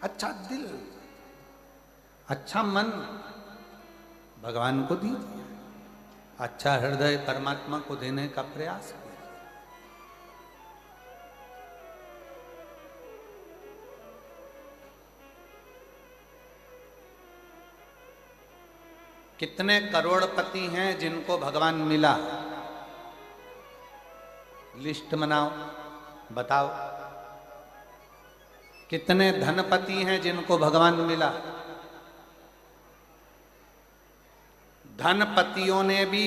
अच्छा दिल, अच्छा मन भगवान को दीजिए, अच्छा हृदय परमात्मा को देने का प्रयास कीजिए। कितने करोड़पति हैं जिनको भगवान मिला? लिस्ट बनाओ, बताओ। कितने धनपति हैं जिनको भगवान मिला? धनपतियों ने भी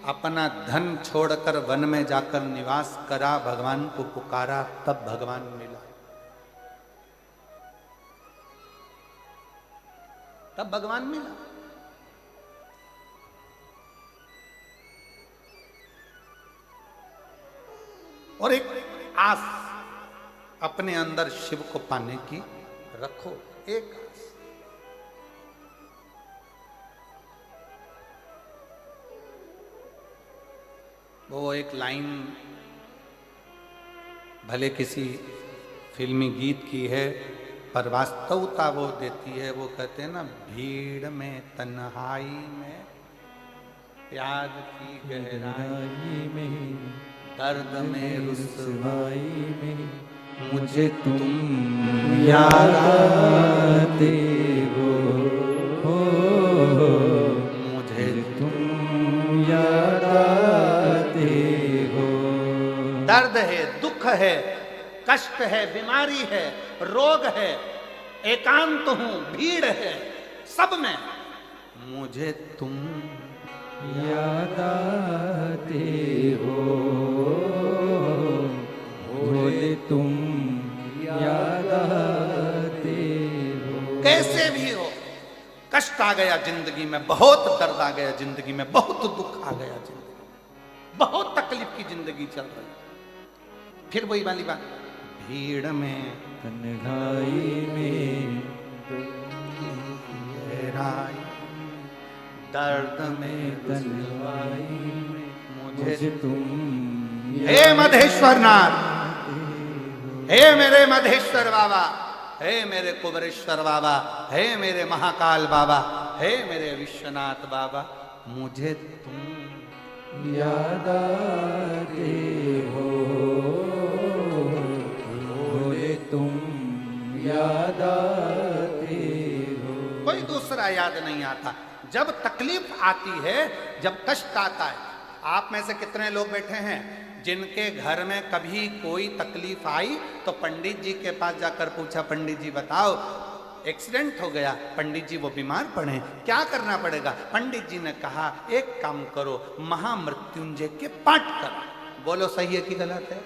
अपना धन छोड़कर वन में जाकर निवास करा, भगवान को पुकारा, तब भगवान मिला। तब भगवान मिला। और एक आस अपने अंदर शिव को पाने की रखो, एक आस। वो एक लाइन भले किसी फिल्मी गीत की है, पर वास्तवता वो देती है। वो कहते हैं ना, भीड़ में तन्हाई में प्यार की गहराई में, दर्द में रुसवाई में, मुझे तुम याद आते हो, मुझे तुम याद आते हो। दर्द है, दुख है, कष्ट है, बीमारी है, रोग है, एकांत हूं, भीड़ है, सब में मुझे तुम याद आते हो, भोले तुम याद आते हो। कैसे भी हो, कष्ट आ गया जिंदगी में, बहुत दर्द आ गया जिंदगी में, बहुत दुख आ गया जिंदगी में, बहुत तकलीफ की जिंदगी चल रही है, फिर वही वाली बात, भीड़ में तन्हाई में गहराई, दर्द में तन्हाई में, मुझे तुम। हे मधेश्वर नाथ, हे मेरे मधेश्वर बाबा, हे मेरे कुबरेश्वर बाबा, हे मेरे महाकाल बाबा, हे मेरे विश्वनाथ बाबा, मुझे तुम याद आते हो, भोले तुम याद आते हो। कोई दूसरा याद नहीं आता। जब तकलीफ आती है, जब कष्ट आता है, आप में से कितने लोग बैठे हैं जिनके घर में कभी कोई तकलीफ आई तो पंडित जी के पास जाकर पूछा, पंडित जी बताओ एक्सीडेंट हो गया, पंडित जी वो बीमार पड़े, क्या करना पड़ेगा? पंडित जी ने कहा एक काम करो, महामृत्युंजय के पाठ करो। बोलो सही है कि गलत है?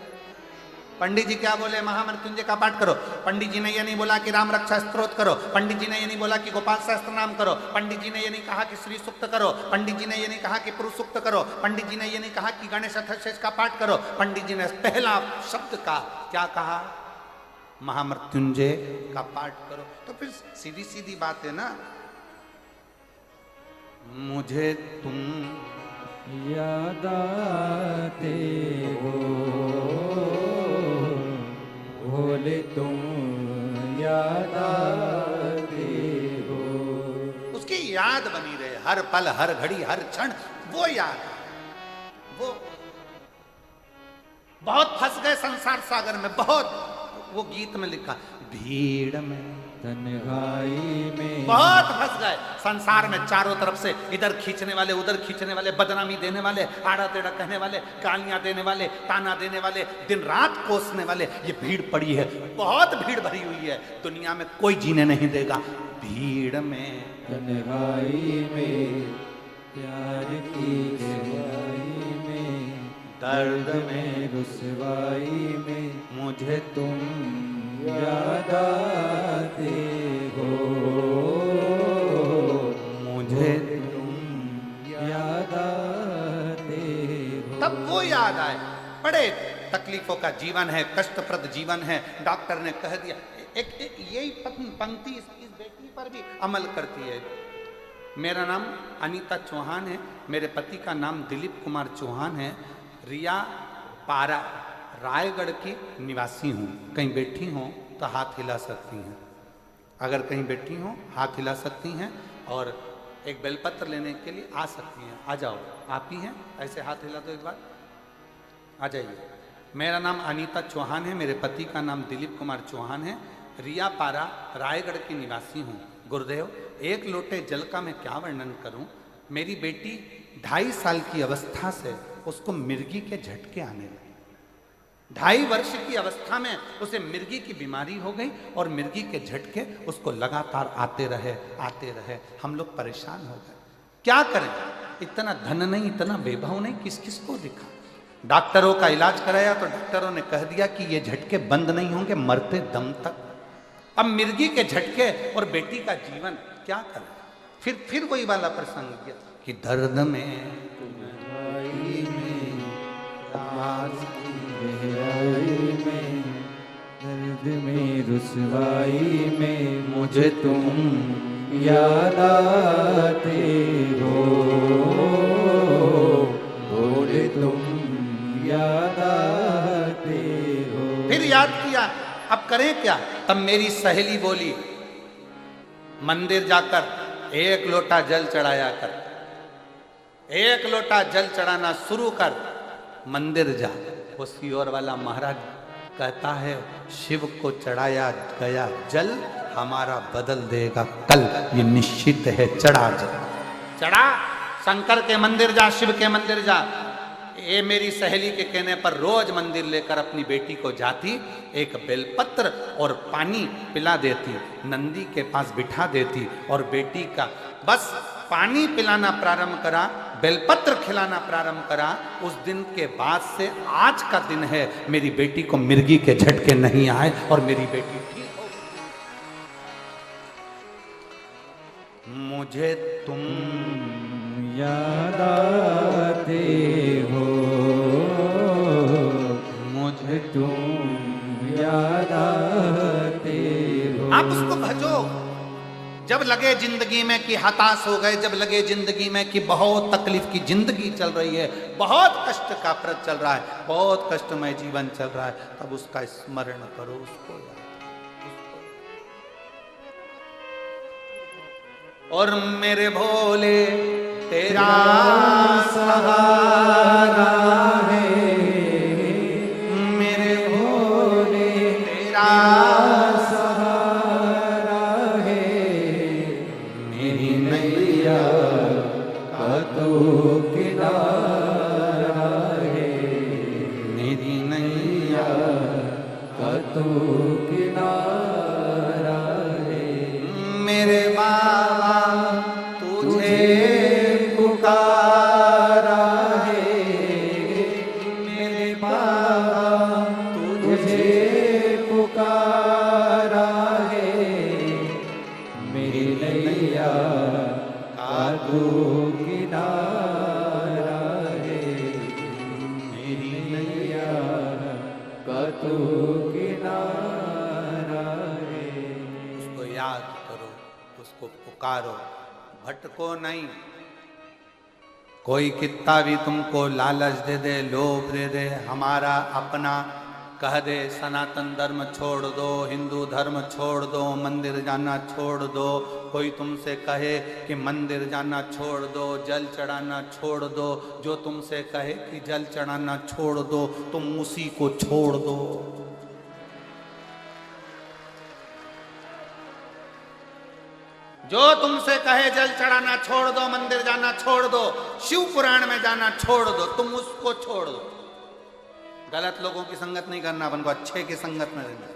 पंडित जी क्या बोले? महामृत्युंजय का पाठ करो। पंडित जी ने ये नहीं बोला कि राम रक्षा स्तोत्र करो, पंडित जी ने ये नहीं बोला कि गोपाल सहस्त्र नाम करो, पंडित जी ने ये नहीं कहा कि श्री सूक्त करो, पंडित जी ने ये नहीं कहा कि पुरुष सूक्त करो, पंडित जी ने ये नहीं कहा कि गणेश अथर्वशीष का पाठ करो। पंडित जी ने पहला शब्द का क्या कहा? महामृत्युंजय का पाठ करो। तो फिर सीधी सीधी बात है ना, मुझे तुम याद आते हो, भोले तुम याद आते हो। उसकी याद बनी रहे हर पल, हर घड़ी, हर क्षण, वो याद, वो बहुत फंस गए संसार सागर में, बहुत। वो गीत में लिखा, भीड़ में तन्हाई में बहुत फंस गए संसार में, चारों तरफ से इधर खींचने वाले, उधर खींचने वाले, बदनामी देने वाले, आड़ा टेढ़ा कहने वाले, गालियां देने वाले, ताना देने वाले, दिन रात कोसने वाले। ये भीड़ पड़ी है, बहुत भीड़ भरी हुई है, दुनिया में कोई जीने नहीं देगा। भीड़ में तन्हाई में प्यार की गहराई में, दर्द में रुसवाई में, मुझे तुम याद आते हो, मुझे तुम याद आते हो। तब वो याद आए। बड़े तकलीफों का जीवन है, कष्टप्रद जीवन है। डॉक्टर ने कह दिया, एक यही पंक्ति इस बेटी पर भी अमल करती है। मेरा नाम अनीता चौहान है, मेरे पति का नाम दिलीप कुमार चौहान है, रिया पारा रायगढ़ की निवासी हूँ। कहीं बैठी हो तो हाथ हिला सकती हैं। अगर कहीं बैठी हो हाथ हिला सकती हैं और एक बेलपत्र लेने के लिए आ सकती हैं। आ जाओ, आप ही हैं, ऐसे हाथ हिला दो एक बार, आ जाइए। मेरा नाम अनीता चौहान है, मेरे पति का नाम दिलीप कुमार चौहान है, रियापारा रायगढ़ की निवासी हूँ। गुरुदेव, एक लोटे जल का मैं क्या वर्णन करूँ। मेरी बेटी 2.5 साल की अवस्था से उसको मिर्गी के झटके आने लगे। 2.5 वर्ष की अवस्था में उसे मिर्गी की बीमारी हो गई और मिर्गी के झटके उसको लगातार आते रहे। हम लोग परेशान हो गए, क्या करें, इतना धन नहीं, इतना वैभव नहीं, किस किस को दिखा। डॉक्टरों का इलाज कराया तो डॉक्टरों ने कह दिया कि ये झटके बंद नहीं होंगे मरते दम तक। अब मिर्गी के झटके और बेटी का जीवन, क्या करें। फिर वही वाला प्रसंग किया कि दर्द में तुम्हारी में राज में, दर्द में रुसवाई में मुझे तुम याद आते हो, बोले तुम याद आते हो। फिर याद किया, अब करें क्या। तब मेरी सहेली बोली, मंदिर जाकर 1 लोटा जल चढ़ाया कर, 1 लोटा जल चढ़ाना शुरू कर, मंदिर जा। वो सीहोर वाला महाराज कहता है, शिव को चढ़ाया गया जल हमारा बदल देगा कल, ये निश्चित है। चढ़ा जल, चढ़ा, शंकर के मंदिर जा, शिव के मंदिर जा। ये मेरी सहेली के कहने पर रोज मंदिर लेकर अपनी बेटी को जाती, एक बेलपत्र और पानी पिला देती, नंदी के पास बिठा देती और बेटी का बस पानी पिलाना प्रारंभ करा, बेलपत्र खिलाना प्रारंभ करा। उस दिन के बाद से आज का दिन है, मेरी बेटी को मिर्गी के झटके नहीं आए और मेरी बेटी ठीक हो। मुझे तुम याद आते हो, मुझे तुम याद आते हो। आप उसको भजो। जब लगे जिंदगी में कि हताश हो गए, जब लगे जिंदगी में कि बहुत तकलीफ की जिंदगी चल रही है, बहुत कष्ट का प्रद चल रहा है, बहुत कष्टमय जीवन चल रहा है, तब उसका स्मरण करो, उसको याद। और मेरे भोले तेरा सहारा है, मेरे भोले तेरा सहारा है, मेरी नैया का तो किनारा है, मेरी नैया का तो किनारा है। मेरे बाबा तुझे पुकारा है, मेरे बाबा तुझे पुकारा है, मेरी नैया का तो किनारा है, मेरी नैया का तो किनारा है। उसको याद करो, उसको पुकारो, भटको नहीं। कोई कितना भी तुमको लालच दे दे, लोभ दे दे, हमारा अपना कह दे, सनातन धर्म छोड़ दो, हिंदू धर्म छोड़ दो, मंदिर जाना छोड़ दो, कोई तुमसे कहे कि मंदिर जाना छोड़ दो, जल चढ़ाना छोड़ दो, जो तुमसे कहे कि जल चढ़ाना छोड़ दो, तुम उसी को छोड़ दो। जो तुमसे कहे जल चढ़ाना छोड़ दो, मंदिर जाना छोड़ दो, शिव पुराण में जाना छोड़ दो, तुम उसको छोड़ दो। गलत लोगों की संगत नहीं करना, अपन को अच्छे की संगत में रहना,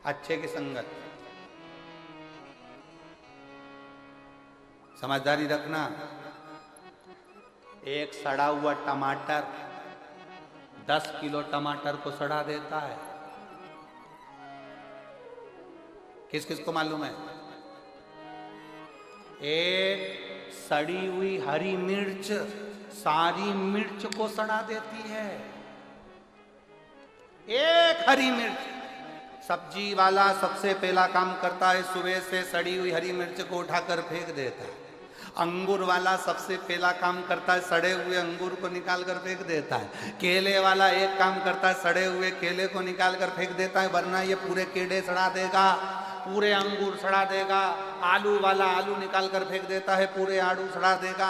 अच्छे की संगत। समझदारी रखना। एक सड़ा हुआ टमाटर 10 किलो टमाटर को सड़ा देता है। किस किस को मालूम है? एक सड़ी हुई हरी मिर्च सारी मिर्च को सड़ा देती है। एक हरी मिर्च। सब्जी वाला सबसे पहला काम करता है, सुबह से सड़ी हुई हरी मिर्च को उठाकर फेंक देता है। अंगूर वाला सबसे पहला काम करता है, सड़े हुए अंगूर को निकाल कर फेंक देता है। केले वाला एक काम करता है, सड़े हुए केले को निकाल कर फेंक देता है, वरना ये पूरे केड़े सड़ा देगा। पूरे अंगूर सड़ा देगा, आलू वाला आलू निकाल कर फेंक देता है, पूरे आलू सड़ा देगा,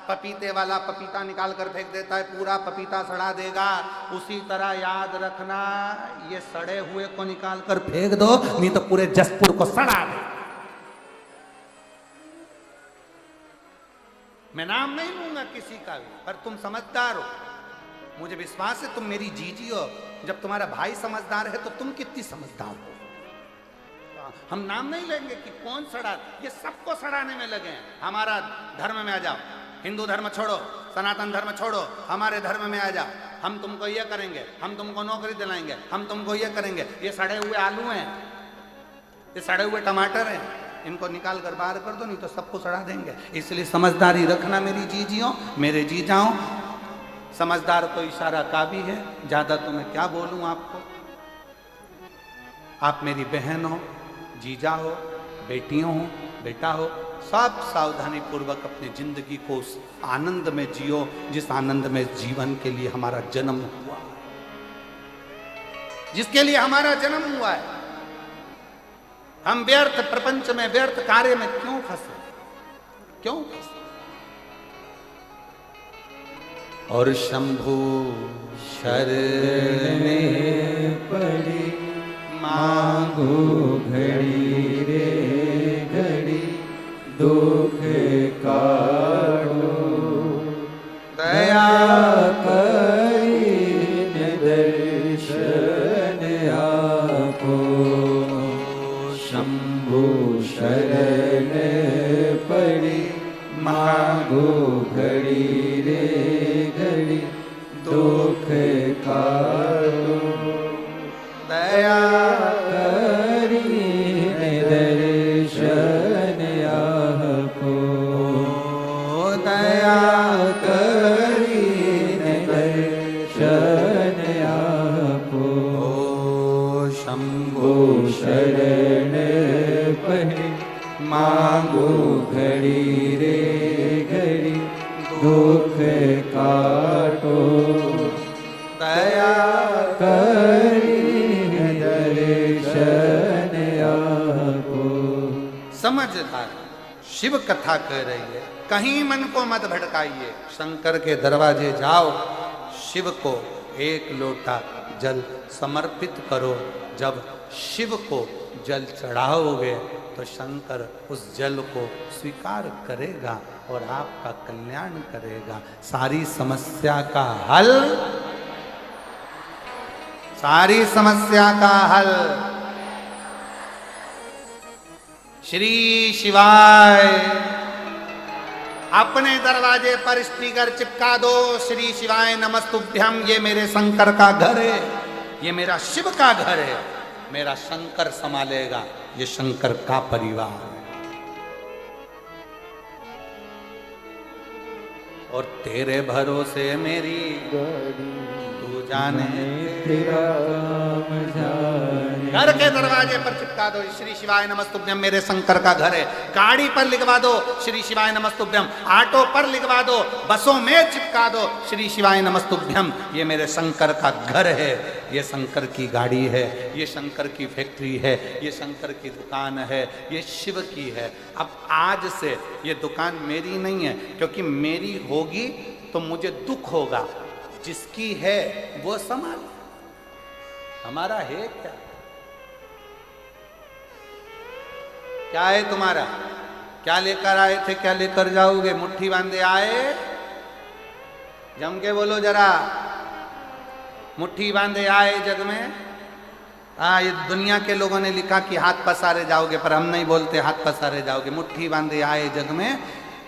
पपीते वाला पपीता निकाल कर फेंक देता है, पूरा पपीता सड़ा देगा। उसी तरह याद रखना, ये सड़े हुए को निकाल कर फेंक दो, नहीं तो पूरे जसपुर को सड़ा दे। मैं नाम नहीं लूंगा किसी का भी, पर तुम समझदार हो, मुझे विश्वास है तुम मेरी जीजी हो। जब तुम्हारा भाई समझदार है तो तुम कितनी समझदार हो। हम नाम नहीं लेंगे कि कौन सड़ा, ये सबको सड़ाने में लगे हैं। हमारा धर्म में आ जाओ, हिंदू धर्म छोड़ो, सनातन धर्म छोड़ो, हमारे धर्म में आ जाओ, हम तुमको ये करेंगे, हम तुमको नौकरी दिलाएंगे, हम तुमको ये करेंगे। ये सड़े हुए आलू हैं, ये सड़े हुए टमाटर हैं, इनको निकाल कर बाहर कर दो, नहीं तो सबको सड़ा देंगे। इसलिए समझदारी रखना मेरी जीजियों, मेरे जीजाओं। समझदार तो इशारा काफी है, ज्यादा तो मैं क्या बोलूं आपको। आप मेरी बहन हो, जीजा हो, बेटियों हो, बेटा हो, सब सावधानी पूर्वक अपनी जिंदगी को उस आनंद में जियो जिस आनंद में जीवन के लिए हमारा जन्म हुआ, जिसके लिए हमारा जन्म हुआ है। हम व्यर्थ प्रपंच में, व्यर्थ कार्य में क्यों फंसे, क्यों फंसे। और शंभु शरण पड़ी मांगो घड़ी रे घड़ी, दुख काटो दया करी दर्शन आपो। शंभु शरण पड़ी मांगो घड़ी रे घड़ी, दुख काटो दया करी दर्शन आपो। दया करी दर्शन आपो। शंभु शरण पड़ी मांगो घड़ी रे घड़ी, दुख काटो दया करी दर्शन आपो। समझदार शिव कथा कह रही है, कहीं मन को मत भटकाइए, शंकर के दरवाजे जाओ, शिव को एक लोटा जल समर्पित करो। जब शिव को जल चढ़ाओगे तो शंकर उस जल को स्वीकार करेगा और आपका कल्याण करेगा। सारी समस्या का हल, सारी समस्या का हल श्री शिवाय। अपने दरवाजे पर स्पीकर चिपका दो, श्री शिवाय नमस्तुभ्यम। ये मेरे शंकर का घर है, ये मेरा शिव का घर है, मेरा शंकर संभालेगा, ये शंकर का परिवार है। और तेरे भरोसे मेरी तू जाने तेरा काम जाने। घर के दरवाजे पर चिपका दो, श्री शिवाय नमस्तुभ्यम, मेरे शंकर का घर है। गाड़ी पर लिखवा दो, श्री शिवाय नमस्तुभ्यम। ऑटो पर लिखवा दो, बसों में चिपका दो, श्री शिवाय नमस्तुभ्यम, ये मेरे शंकर का घर है, ये शंकर की गाड़ी है, ये शंकर की फैक्ट्री है, ये शंकर की दुकान है, ये शिव की है। अब आज से ये दुकान मेरी नहीं है, क्योंकि मेरी होगी तो मुझे दुख होगा, जिसकी है वो संभाल। हमारा है क्या, क्या है तुम्हारा, क्या लेकर आए थे, क्या लेकर जाओगे। मुट्ठी बांधे आए, जम के बोलो जरा, मुट्ठी बांधे आए जग में। ये दुनिया के लोगों ने लिखा कि हाथ पसारे जाओगे, पर हम नहीं बोलते हाथ पसारे जाओगे। मुट्ठी बांधे आए जग में,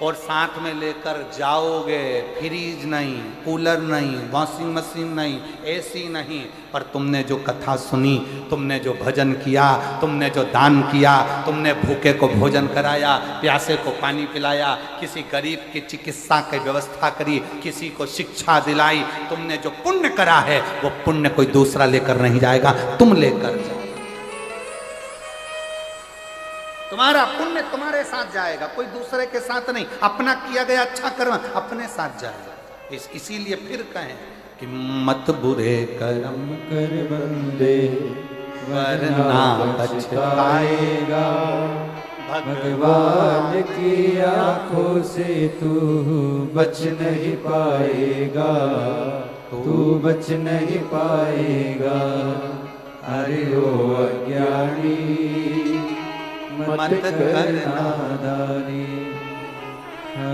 और साथ में लेकर जाओगे। फ्रीज नहीं, कूलर नहीं, वॉशिंग मशीन नहीं, एसी नहीं, पर तुमने जो कथा सुनी, तुमने जो भजन किया, तुमने जो दान किया, तुमने भूखे को भोजन कराया, प्यासे को पानी पिलाया, किसी गरीब की चिकित्सा की व्यवस्था करी, किसी को शिक्षा दिलाई, तुमने जो पुण्य करा है वो पुण्य कोई दूसरा लेकर नहीं जाएगा, तुम लेकर जाओ। तुम्हारा पुण्य तुम्हारे साथ जाएगा, कोई दूसरे के साथ नहीं। अपना किया गया अच्छा कर्म अपने साथ जाएगा। इसीलिए फिर कहें कि मत बुरे कर्म कर बंदे वरना पछताएगा। भगवान की आंखों से तू बच नहीं पाएगा, तू बच नहीं पाएगा। अरे ओ अज्ञानी मत कर नादानी,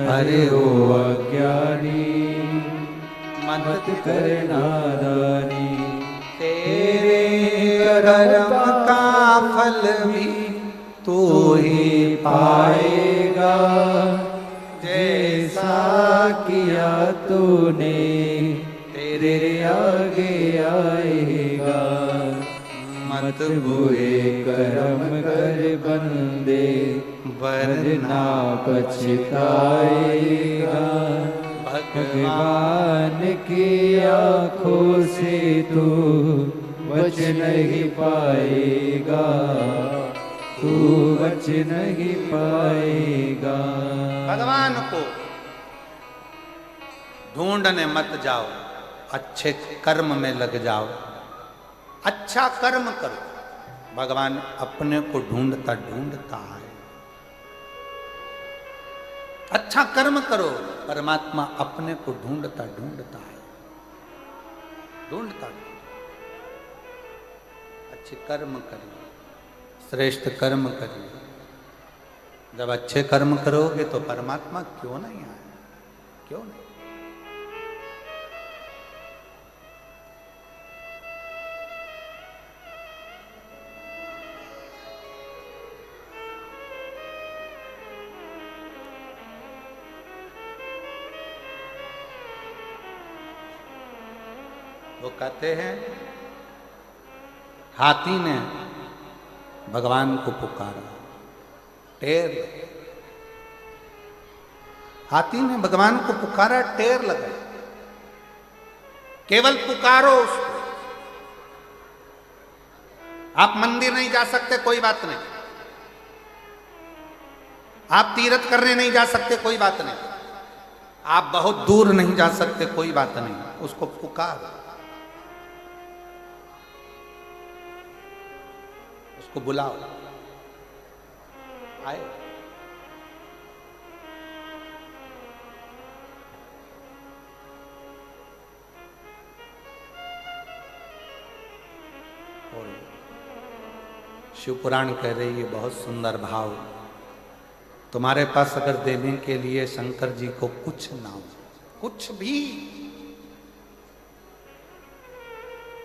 अरे ओ अज्ञानी मत कर नादानी। तेरे कर्म का फल भी तू ही पाएगा, जैसा किया तूने तेरे आगे आएगा। मत बुरे कर्म कर बंदे, वरना पछताएगा। भगवान की आंखों से तू बच नहीं पाएगा, तू बच नहीं पाएगा। भगवान को ढूंढने मत जाओ, अच्छे कर्म में लग जाओ, अच्छा कर्म करो। भगवान अपने को ढूंढता ढूंढता है। अच्छा कर्म करो, परमात्मा अपने को ढूंढता ढूंढता है, ढूंढता। अच्छे कर्म करिए, श्रेष्ठ कर्म करिए। जब अच्छे कर्म करोगे तो परमात्मा क्यों नहीं आए, क्यों नहीं। वो कहते हैं हाथी ने भगवान को पुकारा, टेर लगे। हाथी ने भगवान को पुकारा, टेर लगे। केवल पुकारो उसको। आप मंदिर नहीं जा सकते, कोई बात नहीं। आप तीर्थ करने नहीं जा सकते, कोई बात नहीं। आप बहुत दूर नहीं जा सकते, कोई बात नहीं। उसको पुकारो, उसको बुलाओ, आए। शिव पुराण कह रही है बहुत सुंदर भाव, तुम्हारे पास अगर देने के लिए शंकर जी को कुछ ना हो, कुछ भी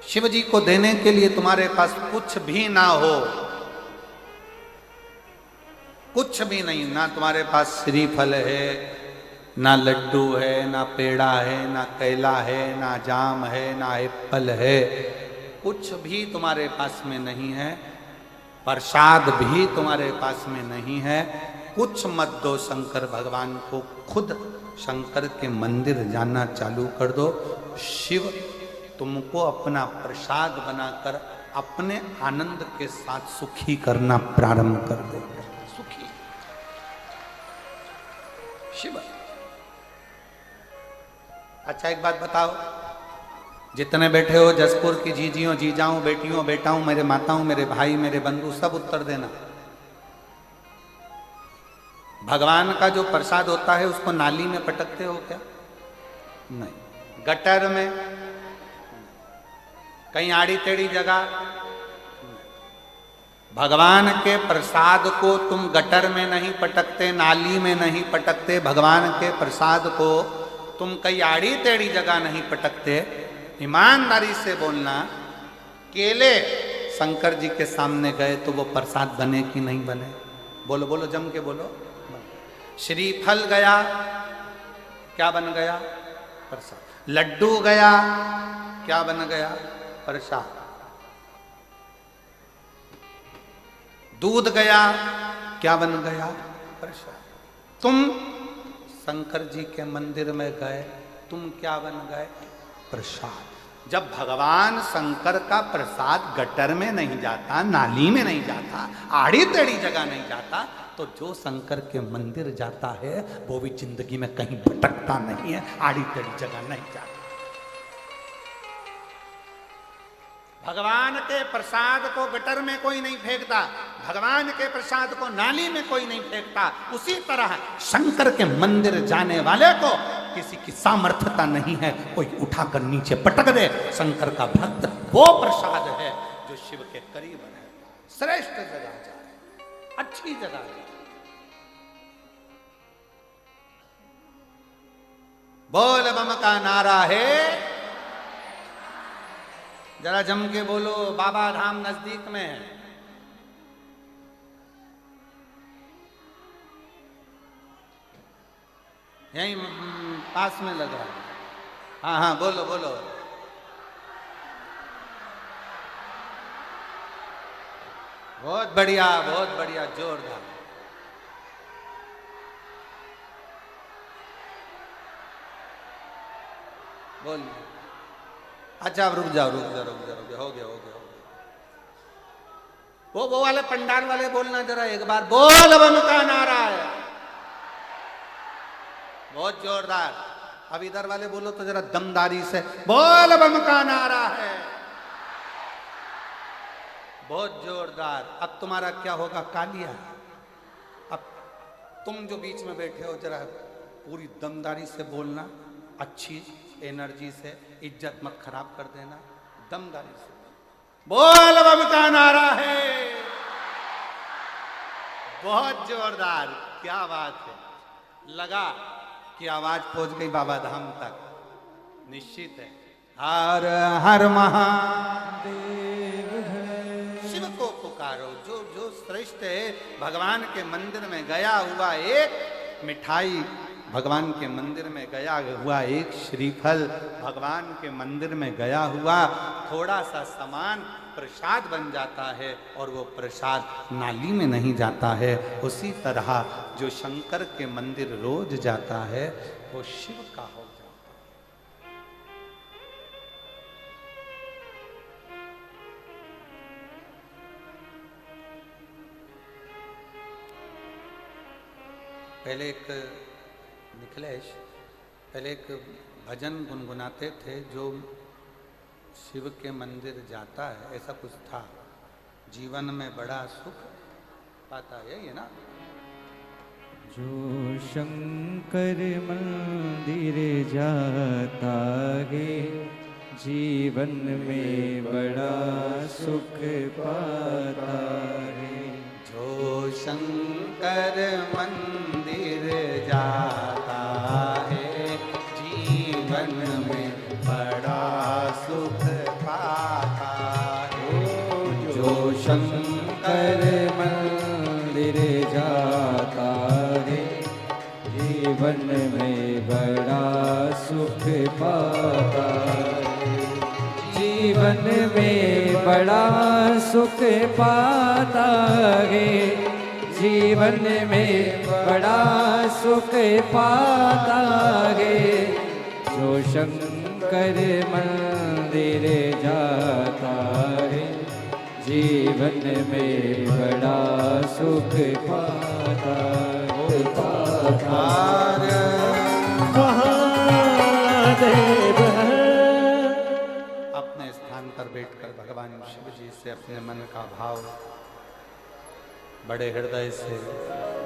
शिव जी को देने के लिए तुम्हारे पास कुछ भी ना हो, कुछ भी नहीं, ना तुम्हारे पास श्रीफल है, ना लड्डू है, ना पेड़ा है, ना केला है, ना जाम है, ना एप्पल है, कुछ भी तुम्हारे पास में नहीं है, प्रसाद भी तुम्हारे पास में नहीं है, कुछ मत दो शंकर भगवान को, खुद शंकर के मंदिर जाना चालू कर दो। शिव तुमको अपना प्रसाद बनाकर अपने आनंद के साथ सुखी करना प्रारंभ कर देगा। सुखी शिव। अच्छा एक बात बताओ, जितने बैठे हो जसपुर की जीजियों, जीजाओं, बेटियों, बेटाओं, मेरे माताओं, मेरे भाई, मेरे बंधु, सब उत्तर देना। भगवान का जो प्रसाद होता है उसको नाली में पटकते हो क्या? नहीं। गटर में, कहीं आड़ी टेढ़ी जगह? भगवान के प्रसाद को तुम गटर में नहीं पटकते, नाली में नहीं पटकते। भगवान के प्रसाद को तुम कहीं आड़ी टेढ़ी जगह नहीं पटकते। ईमानदारी से बोलना, केले शंकर जी के सामने गए तो वो प्रसाद बने कि नहीं बने? बोलो बोलो, जम के बोलो। श्रीफल गया, क्या बन गया? प्रसाद। लड्डू गया, क्या बन गया? प्रसाद। दूध गया, क्या बन गया? प्रसाद। तुम शंकर जी के मंदिर में गए, तुम क्या बन गए? प्रसाद। जब भगवान शंकर का प्रसाद गटर में नहीं जाता, नाली में नहीं जाता, आड़ी टेढ़ी जगह नहीं जाता, तो जो शंकर के मंदिर जाता है वो भी जिंदगी में कहीं भटकता नहीं है, आड़ी टेढ़ी जगह नहीं जाता। भगवान के प्रसाद को गटर में कोई नहीं फेंकता, भगवान के प्रसाद को नाली में कोई नहीं फेंकता। उसी तरह शंकर के मंदिर जाने वाले को किसी की सामर्थ्यता नहीं है कोई उठाकर नीचे पटक दे। शंकर का भक्त वो प्रसाद है जो शिव के करीब है। श्रेष्ठ जगह जाए, अच्छी जगह जाए। बोल बम का नारा है, जरा जम के बोलो। बाबा धाम नजदीक में है। यहीं पास में लग रहा है। हाँ हाँ बोलो बोलो। बहुत बढ़िया बहुत बढ़िया, जोरदार। बोल। अच्छा अब रुक जाओ रुक जाओ रुक जाओ, हो गया हो गया। वो वाले पंडाल वाले बोलना जरा एक बार, बोल बम का नारा है। बहुत जोरदार। अब इधर वाले बोलो तो जरा दमदारी से, बोल बम का नारा है। बहुत जोरदार। अब तुम्हारा क्या होगा कालिया? अब तुम जो बीच में बैठे हो जरा पूरी दमदारी से बोलना, अच्छी एनर्जी से, इज्जत मत खराब कर देना, दमदारी से। बोल बम का नारा है। बहुत जोरदार, क्या बात है। लगा कि आवाज पहुंच गई बाबा धाम तक, निश्चित है। हर हर महादेव है। शिव को पुकारो, जो जो श्रेष्ठ है। भगवान के मंदिर में गया हुआ एक मिठाई, भगवान के मंदिर में गया हुआ एक श्रीफल, भगवान के मंदिर में गया हुआ थोड़ा सा सामान प्रसाद बन जाता है और वो प्रसाद नाली में नहीं जाता है। उसी तरह जो शंकर के मंदिर रोज जाता है वो शिव का हो जाता है। पहले एक निखिलेश पहले एक भजन गुनगुनाते थे, जो शिव के मंदिर जाता है ऐसा कुछ था, जीवन में बड़ा सुख पाता है, ये ना। जो शंकर मंदिर जाता है जीवन में बड़ा सुख पाता है। जो शंकर मंदिर जाता है जीवन में बड़ा सुख पाता है। जो शंकर मंदिर जाता है जीवन में बड़ा सुख पाता है। जीवन में बड़ा सुख पाता है। जीवन में बड़ा सुख पाता है। जो शंकर मंदिर जाता है जीवन में बड़ा सुख पाता है। महादेव अपने स्थान पर बैठकर भगवान शिव जी से अपने मन का भाव बड़े हृदय से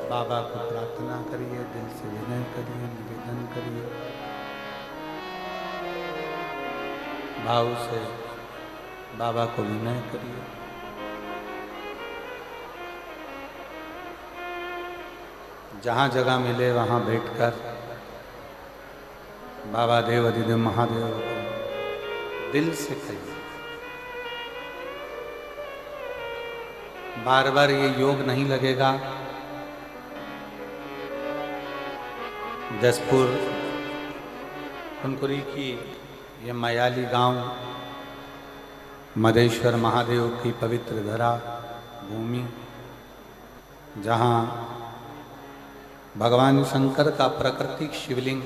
बाबा को प्रार्थना करिए, दिल से विनय करिए, निवेदन करिए, भाव से बाबा को विनय करिए। जहाँ जगह मिले वहाँ बैठकर बाबा देव अधिदेव महादेव को दिल से कहिए। बार बार ये योग नहीं लगेगा। जसपुर कुनकुरी की ये मयाली गांव मदेश्वर महादेव की पवित्र धरा भूमि, जहाँ भगवान शंकर का प्राकृतिक शिवलिंग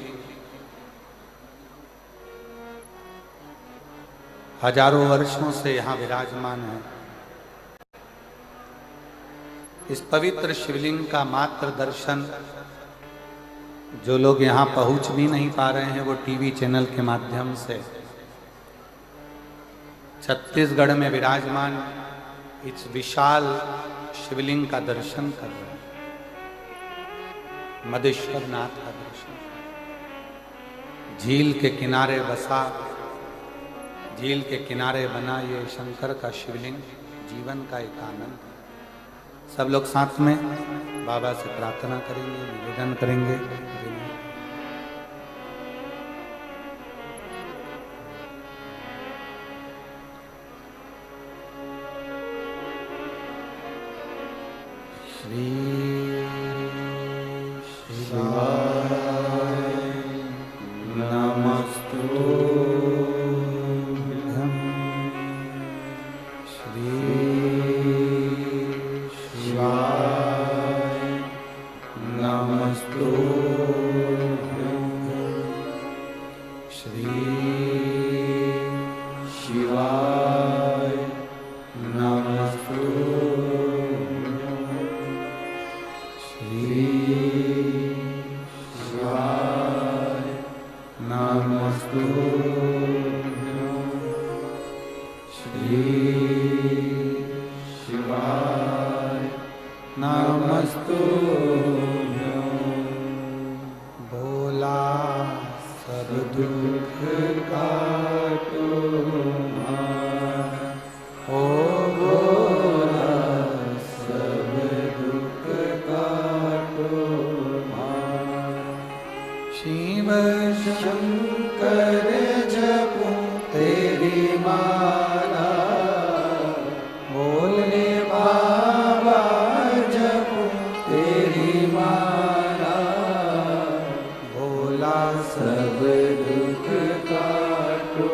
हजारों वर्षों से यहाँ विराजमान है। इस पवित्र शिवलिंग का मात्र दर्शन जो लोग यहाँ पहुँच भी नहीं पा रहे हैं वो टीवी चैनल के माध्यम से छत्तीसगढ़ में विराजमान इस विशाल शिवलिंग का दर्शन कर रहे हैं, मदेश्वर नाथ का दर्शन। झील के किनारे बसा, झील के किनारे बना ये शंकर का शिवलिंग जीवन का एक आनंद है। सब लोग साथ में बाबा से प्रार्थना करेंगे, निवेदन करेंगे। श्री शिवाय नमस्तुभ्यं। श्री शिवाय नमस्तुभ्यं। श्री शिवाय नमस्तुभ्यं। श्री शिवाय नमस्तुभ्यं। श्री शिवाय नमस्तुभ्यं। भोला सब दुख काटो ओ भोला सब दुख काटो। शिव शंकर जपो तेरी माला, भोले बाबा जपो तेरी माला। भोला सब दुख काटो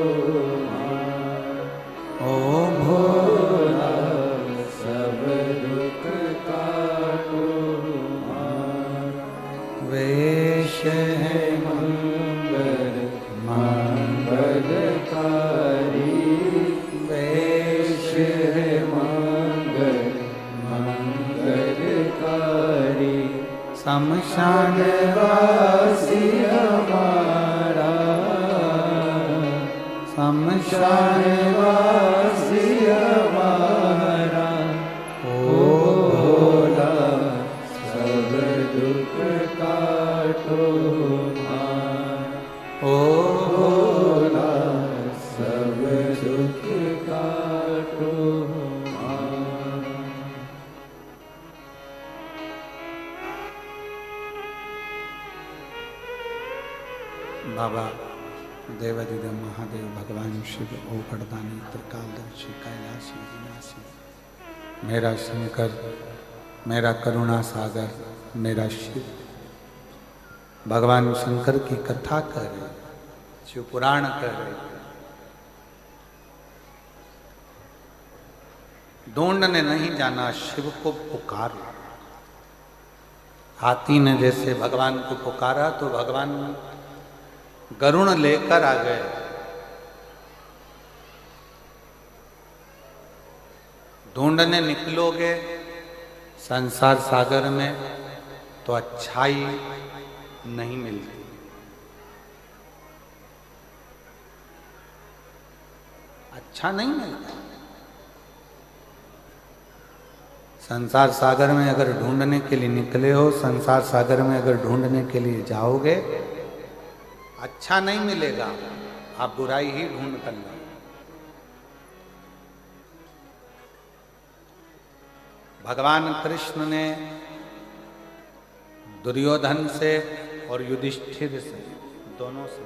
ओ भोला सब दुख काटो। वेश है मंगल मंगलकारी, वेश है मंगल मंगलकारी। शमशान वासी हमारा, शमशान वासी हमारा। ओ भोला सब दुख काटो ओ भोला सब दुख काटो। बाबा देवादिदेव महादेव भगवान शिव ओकड़दानी त्रिकालदर्शी कैलाशी विनाशी, मेरा शंकर, मेरा करुणा सागर, मेरा शिव। भगवान शंकर की कथा कर रहे, शिव पुराण कर रहे। ढूंढ ने नहीं जाना, शिव को पुकार। हाथी ने जैसे भगवान को पुकारा तो भगवान गरुण लेकर आ गए। ढूंढने निकलोगे संसार सागर में तो अच्छाई नहीं मिलती। अच्छा नहीं मिलता। संसार सागर में अगर ढूंढने के लिए निकले हो, संसार सागर में अगर ढूंढने के लिए जाओगे, अच्छा नहीं मिलेगा, आप बुराई ही ढूंढ कर लो। भगवान कृष्ण ने दुर्योधन से और युधिष्ठिर से, दोनों से